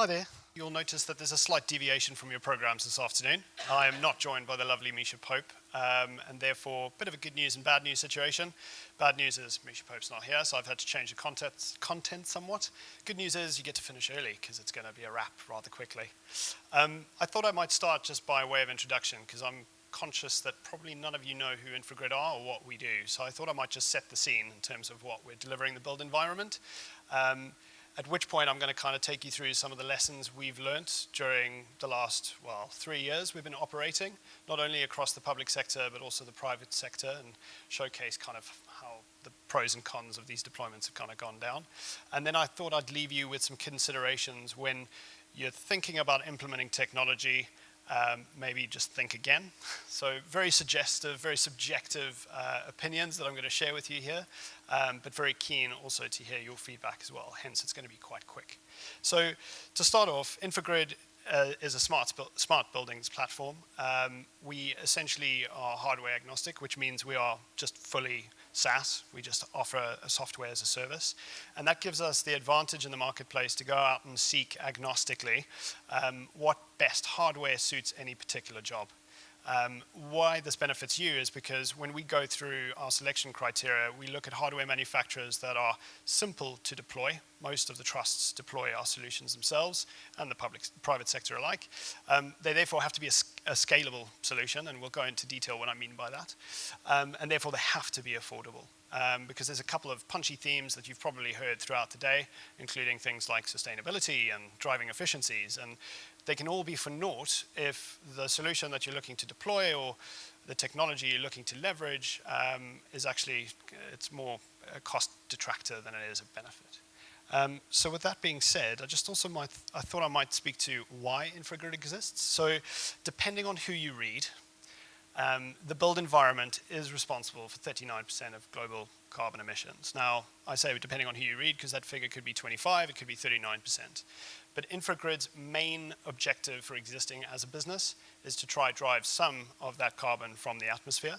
Hi there. You'll notice that there's a slight deviation from your programs this afternoon. I am not joined by the lovely Misha Pope, and therefore a bit of a good news and bad news situation. Bad news is Misha Pope's not here, so I've had to change the content somewhat. Good news is you get to finish early because it's going to be a wrap rather quickly. I thought I might start just by way of introduction because I'm conscious that probably none of you know who Infragrid are or what we do. So I thought I might just set the scene in terms of what we're delivering the build environment. At which point I'm going to kind of take you through some of the lessons we've learnt during the last, 3 years we've been operating, not only across the public sector, but also the private sector, and showcase kind of how the pros and cons of these deployments have kind of gone down. And then I thought I'd leave you with some considerations when you're thinking about implementing technology. Maybe just think again. So very suggestive, very subjective opinions that I'm going to share with you here, but very keen also to hear your feedback as well. Hence, it's going to be quite quick. So to start off, Infragrid is a smart buildings platform. We essentially are hardware agnostic, which means we are just fully SaaS. We just offer a software as a service. And that gives us the advantage in the marketplace to go out and seek agnostically what best hardware suits any particular job. Why this benefits you is because when we go through our selection criteria, we look at hardware manufacturers that are simple to deploy. Most of the trusts deploy our solutions themselves and the private sector alike. They therefore have to be a scalable solution, and we'll go into detail what I mean by that. And therefore they have to be affordable. Because there's a couple of punchy themes that you've probably heard throughout the day, including things like sustainability and driving efficiencies. And they can all be for naught if the solution that you're looking to deploy or the technology you're looking to leverage is actually, it's more a cost detractor than it is a benefit. So with that being said, I thought I might speak to why Infragrid exists. So depending on who you read, the build environment is responsible for 39% of global carbon emissions. Now, I say depending on who you read, because that figure could be 25, it could be 39%. But Infragrid's main objective for existing as a business is to try drive some of that carbon from the atmosphere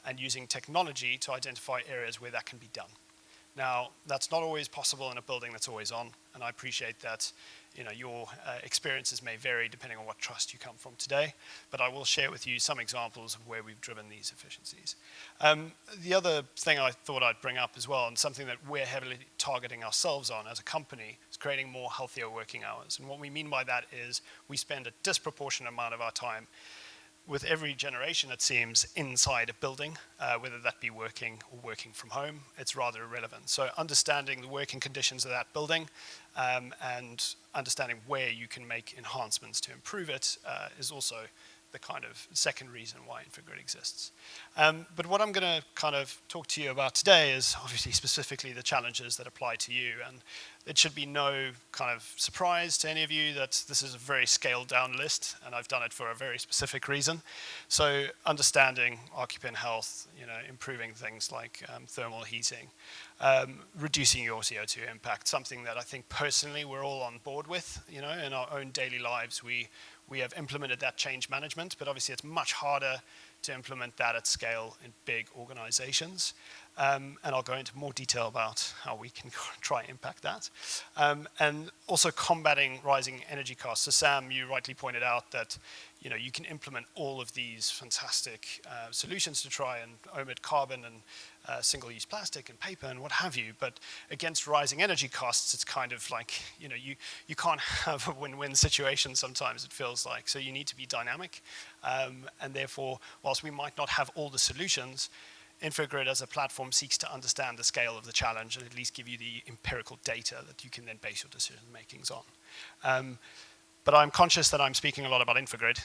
and using technology to identify areas where that can be done. Now, that's not always possible in a building that's always on, and I appreciate that your experiences may vary depending on what trust you come from today, but I will share with you some examples of where we've driven these efficiencies. The other thing I thought I'd bring up as well, and something that we're heavily targeting ourselves on as a company, is creating more healthier working hours. And what we mean by that is we spend a disproportionate amount of our time with every generation, it seems, inside a building, whether that be working or working from home, it's rather irrelevant. So understanding the working conditions of that building and understanding where you can make enhancements to improve it is also the kind of second reason why Infragrid exists. But what I'm going to kind of talk to you about today is obviously specifically the challenges that apply to you. And it should be no kind of surprise to any of you that this is a very scaled down list, and I've done it for a very specific reason. So understanding occupant health, improving things like thermal heating, reducing your CO2 impact, something that I think personally we're all on board with. In our own daily lives, we have implemented that change management, but obviously it's much harder to implement that at scale in big organizations. And I'll go into more detail about how we can try and impact that. And also combating rising energy costs. So Sam, you rightly pointed out that you can implement all of these fantastic solutions to try and omit carbon and single-use plastic and paper and what have you, but against rising energy costs, it's kind of like, you can't have a win-win situation sometimes, it feels like. So you need to be dynamic, and therefore, whilst we might not have all the solutions, Infragrid as a platform seeks to understand the scale of the challenge and at least give you the empirical data that you can then base your decision makings on. But I'm conscious that I'm speaking a lot about Infragrid,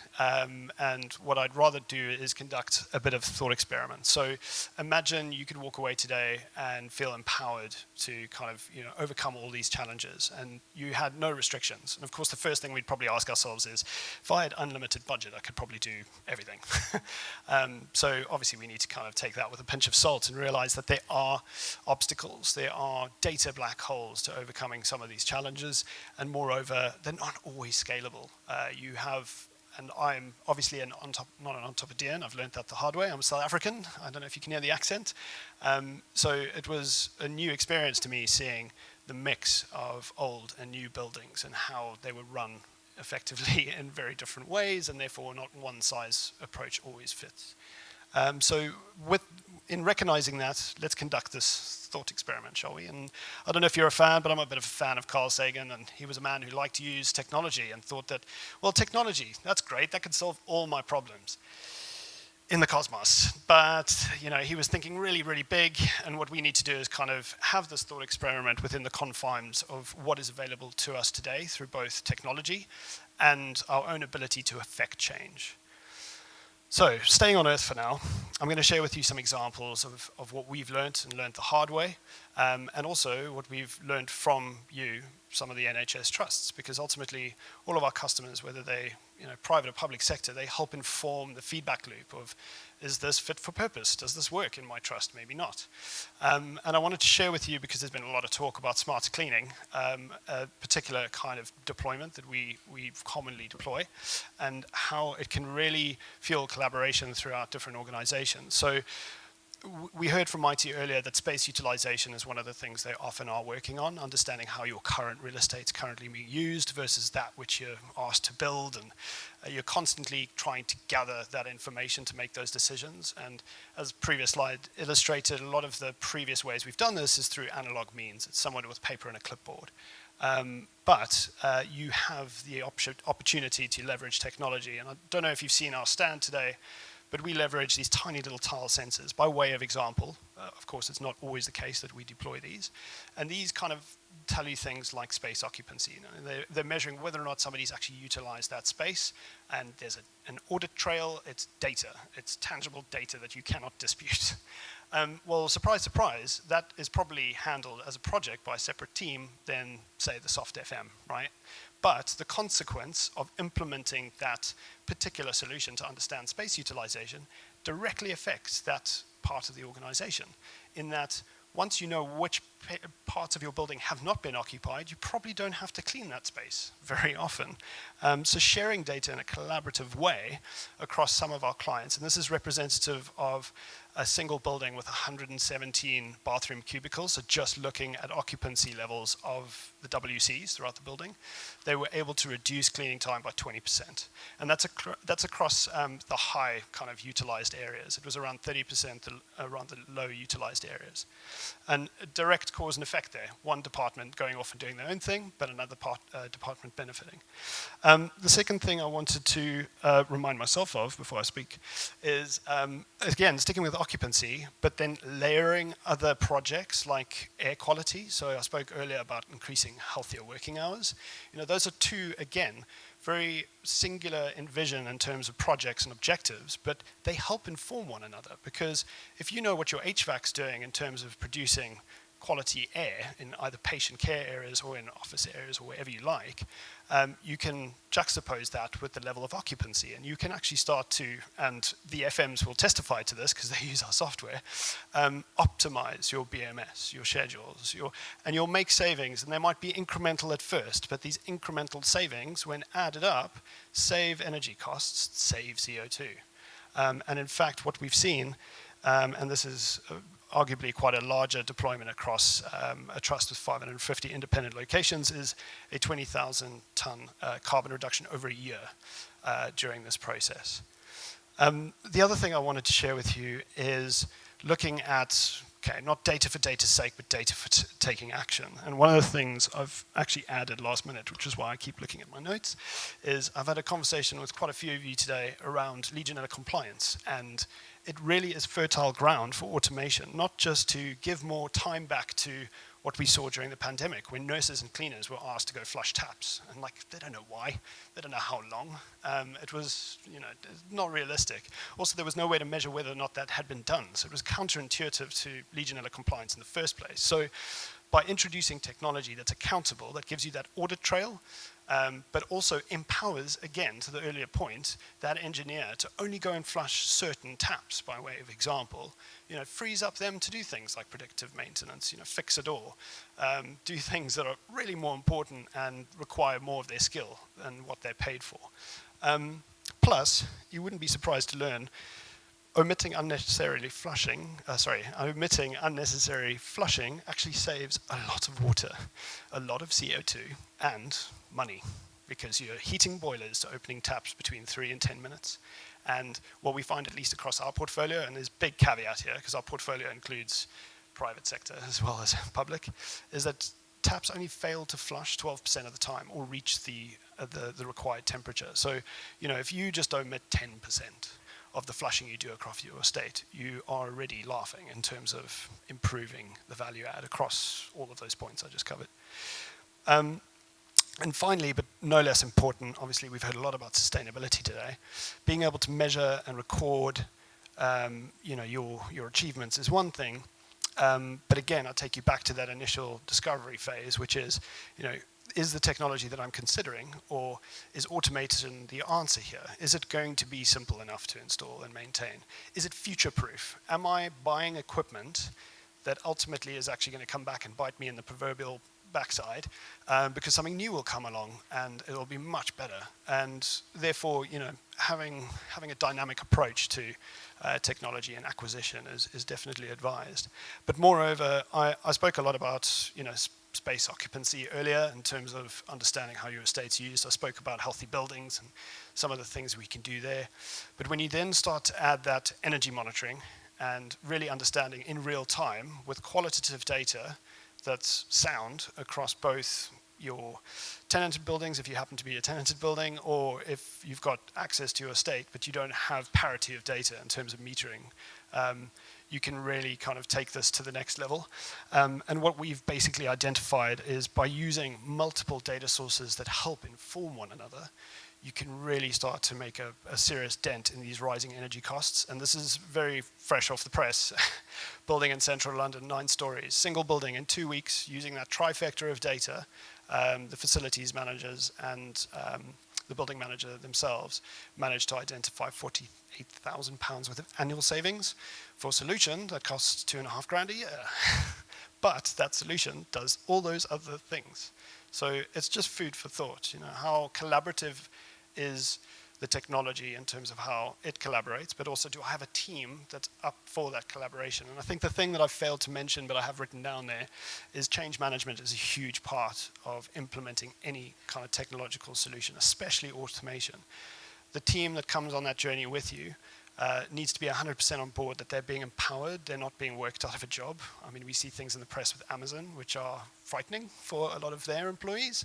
and what I'd rather do is conduct a bit of thought experiment. So imagine you could walk away today and feel empowered to kind of overcome all these challenges, and you had no restrictions. And of course, the first thing we'd probably ask ourselves is, if I had unlimited budget, I could probably do everything. So obviously, we need to kind of take that with a pinch of salt and realize that there are obstacles, there are data black holes to overcoming some of these challenges, and moreover, they're not always scalable. You have, and I'm obviously not an Ontopedian, I've learned that the hard way. I'm South African, I don't know if you can hear the accent. So it was a new experience to me seeing the mix of old and new buildings and how they were run effectively in very different ways, and therefore not one size approach always fits. So in recognizing that, let's conduct this thought experiment, shall we? And I don't know if you're a fan, but I'm a bit of a fan of Carl Sagan, and he was a man who liked to use technology and thought that, well, technology, that's great, that can solve all my problems in the cosmos. But he was thinking really, really big, and what we need to do is kind of have this thought experiment within the confines of what is available to us today through both technology and our own ability to affect change. So, staying on Earth for now, I'm going to share with you some examples of what we've learned the hard way, and also what we've learned from you, some of the NHS trusts, because ultimately all of our customers, whether they private or public sector, they help inform the feedback loop of, is this fit for purpose? Does this work in my trust? Maybe not. And I wanted to share with you, because there's been a lot of talk about smart cleaning, a particular kind of deployment that we commonly deploy, and how it can really fuel collaboration throughout different organizations. So we heard from Mighty earlier that space utilization is one of the things they often are working on, understanding how your current real estate is currently being used versus that which you're asked to build, and you're constantly trying to gather that information to make those decisions. And as the previous slide illustrated, a lot of the previous ways we've done this is through analog means. It's someone with paper and a clipboard. But you have the opportunity to leverage technology. And I don't know if you've seen our stand today, but we leverage these tiny little tile sensors by way of example. Of course, it's not always the case that we deploy these. And these kind of tell you things like space occupancy. They're measuring whether or not somebody's actually utilized that space. And there's an audit trail. It's data. It's tangible data that you cannot dispute. Well, surprise, surprise, that is probably handled as a project by a separate team than, say, the soft FM, right? But the consequence of implementing that particular solution to understand space utilization directly affects that part of the organization, in that once you know which parts of your building have not been occupied, you probably don't have to clean that space very often. So sharing data in a collaborative way across some of our clients, and this is representative of a single building with 117 bathroom cubicles, so just looking at occupancy levels of the WCs throughout the building, they were able to reduce cleaning time by 20%. And that's across the high kind of utilized areas. It was around 30% around the low utilized areas. And direct cause and effect there. One department going off and doing their own thing, but another department benefiting. The second thing I wanted to remind myself of before I speak is, again, sticking with occupancy, but then layering other projects like air quality. So I spoke earlier about increasing healthier working hours. Those are two, again, very singular in vision in terms of projects and objectives, but they help inform one another, because if you know what your HVAC's doing in terms of producing quality air in either patient care areas or in office areas or wherever you like, you can juxtapose that with the level of occupancy, and you can actually start to, and the FMs will testify to this because they use our software, optimize your BMS, your schedules, and you'll make savings, and they might be incremental at first, but these incremental savings, when added up, save energy costs, save CO2. And in fact, what we've seen, and this is arguably quite a larger deployment across a trust with 550 independent locations, is a 20,000 ton carbon reduction over a year during this process. The other thing I wanted to share with you is looking at, not data for data's sake, but data for taking action. And one of the things I've actually added last minute, which is why I keep looking at my notes, is I've had a conversation with quite a few of you today around Legionella compliance, and it really is fertile ground for automation, not just to give more time back to what we saw during the pandemic, when nurses and cleaners were asked to go flush taps, and they don't know why, they don't know how long. It was, not realistic. Also, there was no way to measure whether or not that had been done, so it was counterintuitive to Legionella compliance in the first place. So, by introducing technology that's accountable, that gives you that audit trail, but also empowers, again, to the earlier point, that engineer to only go and flush certain taps, by way of example, frees up them to do things like predictive maintenance, fix a door, do things that are really more important and require more of their skill than what they're paid for. Plus, you wouldn't be surprised to learn, omitting unnecessary flushing actually saves a lot of water, a lot of CO2, and money, because you're heating boilers to opening taps between 3 and 10 minutes. And what we find, at least across our portfolio, and there's a big caveat here, because our portfolio includes private sector as well as public, is that taps only fail to flush 12% of the time or reach the required temperature. So, if you just omit 10% of the flushing you do across your estate, you are already laughing in terms of improving the value add across all of those points I just covered. And finally, but no less important, obviously we've heard a lot about sustainability today. Being able to measure and record, your achievements is one thing. But again, I'll take you back to that initial discovery phase, which is, is the technology that I'm considering, or is automation the answer here? Is it going to be simple enough to install and maintain? Is it future-proof? Am I buying equipment that ultimately is actually going to come back and bite me in the proverbial backside, because something new will come along and it'll be much better? And therefore, having a dynamic approach to technology and acquisition is definitely advised. But moreover, I spoke a lot about space occupancy earlier in terms of understanding how your estate's used. I spoke about healthy buildings and some of the things we can do there. But when you then start to add that energy monitoring and really understanding in real time with qualitative data that's sound across both your tenanted buildings, if you happen to be a tenanted building, or if you've got access to your estate but you don't have parity of data in terms of metering, you can really kind of take this to the next level. And what we've basically identified is by using multiple data sources that help inform one another, you can really start to make a serious dent in these rising energy costs. And this is very fresh off the press. Building in central London, 9 stories, single building in 2 weeks, using that trifecta of data, the facilities managers and the building manager themselves managed to identify £48,000 worth of annual savings for a solution that costs £2,500 a year. But that solution does all those other things. So it's just food for thought, how collaborative is the technology in terms of how it collaborates, but also do I have a team that's up for that collaboration? And I think the thing that I've failed to mention, but I have written down there, is change management is a huge part of implementing any kind of technological solution, especially automation. The team that comes on that journey with you needs to be 100% on board that they're being empowered, they're not being worked out of a job. I mean, we see things in the press with Amazon, which are frightening for a lot of their employees.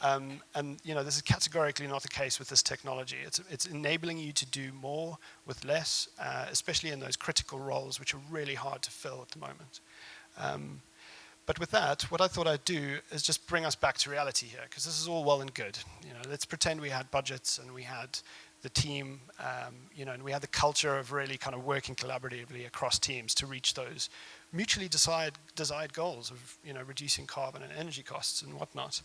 And this is categorically not the case with this technology. It's enabling you to do more with less, especially in those critical roles, which are really hard to fill at the moment. But with that, what I thought I'd do is just bring us back to reality here, because this is all well and good. Let's pretend we had budgets and we had the team, and we had the culture of really kind of working collaboratively across teams to reach those mutually desired goals of reducing carbon and energy costs and whatnot.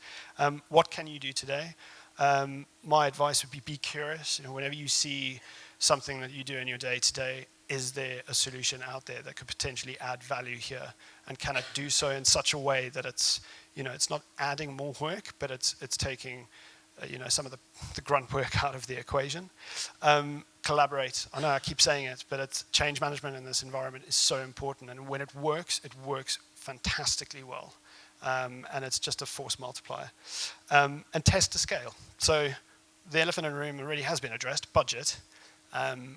What can you do today? My advice would be curious. Whenever you see something that you do in your day-to-day, is there a solution out there that could potentially add value here? And can it do so in such a way that it's not adding more work, but it's taking some of the grunt work out of the equation. Collaborate. I know I keep saying it, but change management in this environment is so important. And when it works fantastically well. And it's just a force multiplier. And test to scale. So the elephant in the room already has been addressed, budget.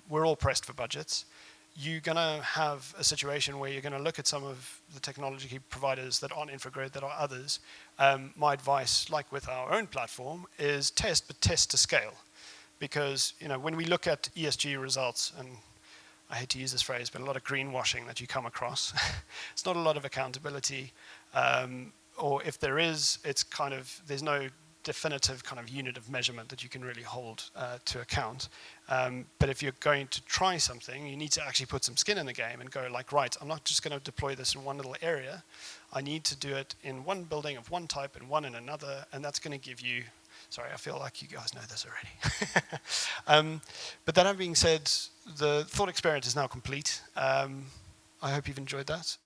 We're all pressed for budgets. You're going to have a situation where you're going to look at some of the technology providers that aren't InfraGrid, that are others. My advice, like with our own platform, is test, but test to scale. Because when we look at ESG results, and I hate to use this phrase, but a lot of greenwashing that you come across, it's not a lot of accountability. Or if there is, there's no definitive kind of unit of measurement that you can really hold to account. But if you're going to try something, you need to actually put some skin in the game and go like, right, I'm not just going to deploy this in one little area. I need to do it in one building of one type and one in another, and that's going to give you, sorry, I feel like you guys know this already. But that being said, the thought experiment is now complete. I hope you've enjoyed that.